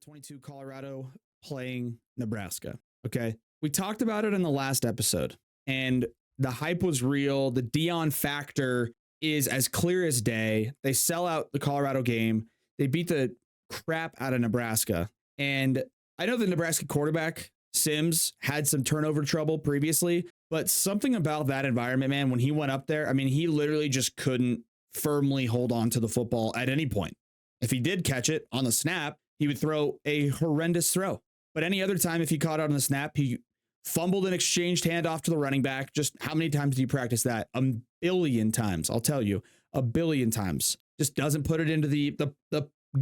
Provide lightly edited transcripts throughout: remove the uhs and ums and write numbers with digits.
22 Colorado playing Nebraska. Okay. We talked about it in the last episode, and the hype was real. The Deion factor is as clear as day. They sell out the Colorado game. They beat the crap out of Nebraska. And I know the Nebraska quarterback, Sims, had some turnover trouble previously, but something about that environment, man, when he went up there, I mean, he literally just couldn't firmly hold on to the football at any point. If he did catch it on the snap, he would throw a horrendous throw. But any other time, if he caught it on the snap, he fumbled and exchanged handoff to the running back. Just how many times do you practice that? A billion times. I'll tell you, a billion times. Just doesn't put it into the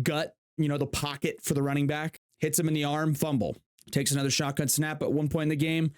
gut, the pocket for the running back. Hits him in the arm, fumble. Takes another shotgun snap at one point in the game.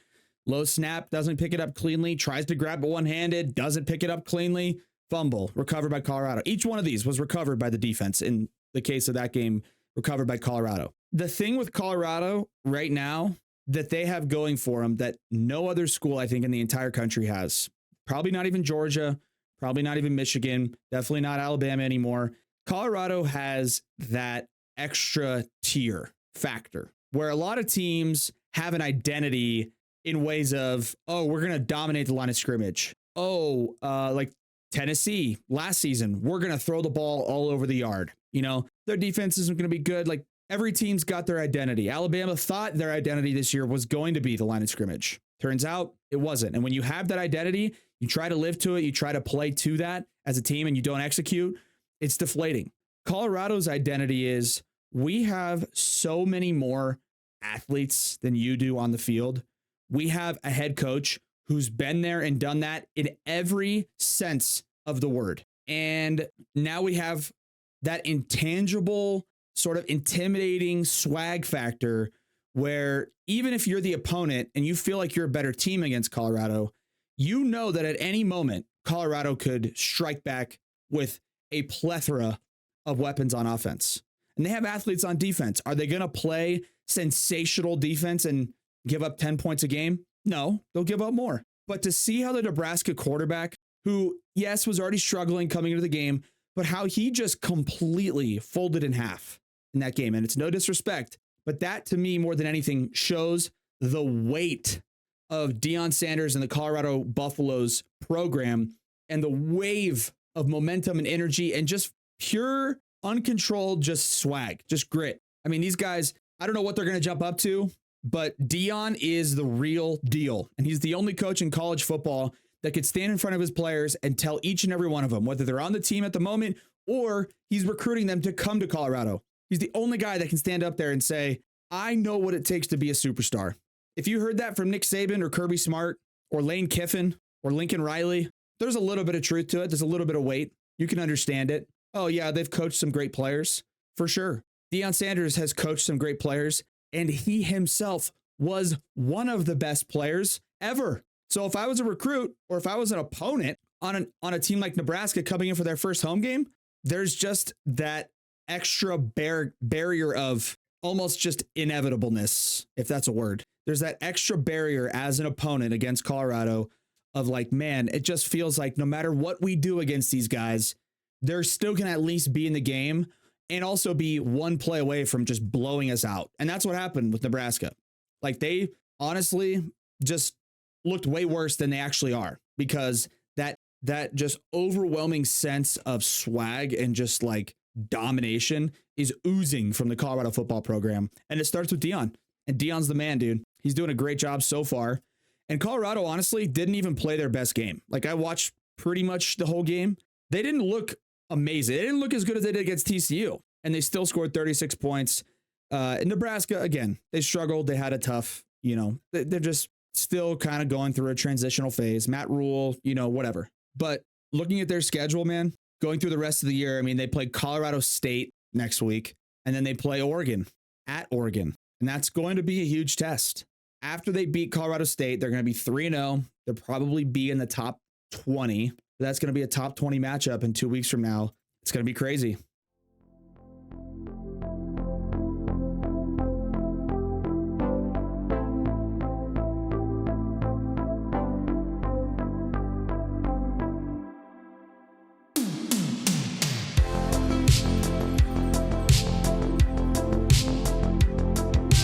Low snap, doesn't pick it up cleanly. Tries to grab it one-handed, doesn't pick it up cleanly. Fumble, recovered by Colorado. Each one of these was recovered by the defense. In the case of that game, recovered by Colorado. The thing with Colorado right now that they have going for them that no other school, I think, in the entire country has, probably not even Georgia, probably not even Michigan, definitely not Alabama anymore. Colorado has that extra tier factor where a lot of teams have an identity in ways of, oh, we're going to dominate the line of scrimmage. Oh, like Tennessee last season, we're going to throw the ball all over the yard. Their defense isn't going to be good. Like every team's got their identity. Alabama thought their identity this year was going to be the line of scrimmage. Turns out it wasn't. And when you have that identity, you try to live to it. You try to play to that as a team and you don't execute. It's deflating. Colorado's identity is we have so many more athletes than you do on the field. We have a head coach who's been there and done that in every sense of the word. And now we have that intangible, sort of intimidating swag factor where even if you're the opponent and you feel like you're a better team against Colorado, you know that at any moment, Colorado could strike back with a plethora of weapons on offense. And they have athletes on defense. Are they going to play sensational defense and give up 10 points a game? No, they'll give up more. But to see how the Nebraska quarterback, who, yes, was already struggling coming into the game, but how he just completely folded in half in that game. And it's no disrespect, but that to me, more than anything, shows the weight of Deion Sanders and the Colorado Buffaloes program and the wave of momentum and energy and just pure, uncontrolled, just swag, just grit. I mean, these guys, I don't know what they're going to jump up to, but Deion is the real deal. And he's the only coach in college football that could stand in front of his players and tell each and every one of them, whether they're on the team at the moment or he's recruiting them to come to Colorado. He's the only guy that can stand up there and say, I know what it takes to be a superstar. If you heard that from Nick Saban or Kirby Smart or Lane Kiffin or Lincoln Riley, there's a little bit of truth to it. There's a little bit of weight. You can understand it. Oh yeah, they've coached some great players for sure. Deion Sanders has coached some great players and he himself was one of the best players ever. So if I was a recruit or if I was an opponent on a team like Nebraska coming in for their first home game, there's just that extra barrier of almost just inevitableness, if that's a word. There's that extra barrier as an opponent against Colorado of like, man, it just feels like no matter what we do against these guys, they're still going to at least be in the game and also be one play away from just blowing us out. And that's what happened with Nebraska. Like they honestly just looked way worse than they actually are because that just overwhelming sense of swag and just like domination is oozing from the Colorado football program. And it starts with Deion. And Deion's the man, dude. He's doing a great job so far. And Colorado, honestly, didn't even play their best game. Like I watched pretty much the whole game. They didn't look amazing. They didn't look as good as they did against TCU. And they still scored 36 points. In Nebraska, again, they struggled. They had a tough, they're just still kind of going through a transitional phase. Matt Rule, whatever. But looking at their schedule, man, going through the rest of the year, I mean, they play Colorado State next week, and then they play Oregon at Oregon. And that's going to be a huge test. After they beat Colorado State, they're going to be 3-0. They'll probably be in the top 20. That's going to be a top 20 matchup in 2 weeks from now. It's going to be crazy.